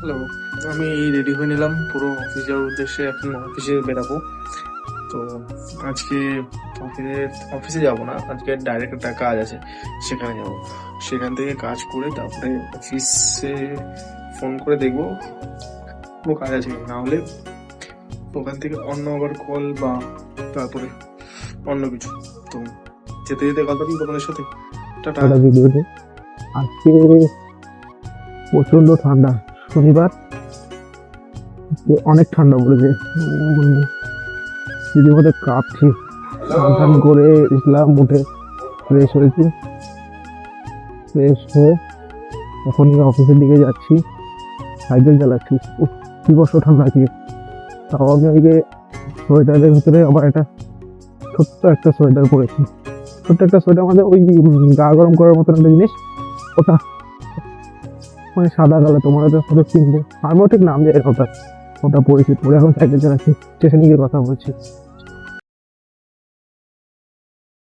Hello, আমি ready হয়ে নিলাম পুরো অফিস যাওয়ার উদ্দেশ্যে। এখন অফিসে বেরাবো। তো আজকে অফিসে অফিসে যাব না, আজকে ডাইরেক্ট একটা কাজ আছে, সেখানে যাব। সেখান থেকে কাজ করে তারপরে অফিসে ফোন করে দেখবো কোনো কাজ আছে কি না। হলে ওখান থেকে অন্য আবার কল বা তারপরে অন্য কিছু। তো যেতে যেতে কথা বলি তোমাদের সাথে। টাটা। একটা ভিডিওতে আজকে প্রচন্ড ঠান্ডা। শনিবার অনেক ঠান্ডা পড়েছে। যদি মধ্যে কাঁপছি। স্নান করে উঠলাম, উঠে ফ্রেশ হয়েছি। ফ্রেশ হয়ে এখনই অফিসের দিকে যাচ্ছি। সাইকেল চালাচ্ছি। উফ, কি কষ্ট ঠান্ডা আজকে। তাও আমি ওইকে সোয়েটারের ভিতরে আবার একটা ছোট্ট একটা সোয়েটার পরেছি। ছোট্ট একটা সোয়েটার মানে ওই গা গরম করার মতন একটা জিনিস। ওটা মানে সাদা কালো, তোমার হয়তো চিনবে। আমিও ঠিক নাম দিয়ে ওটা ওটা পড়েছি, পরে এখন সাইকেল চালাচ্ছি, স্টেশনে গিয়ে কথা বলছি।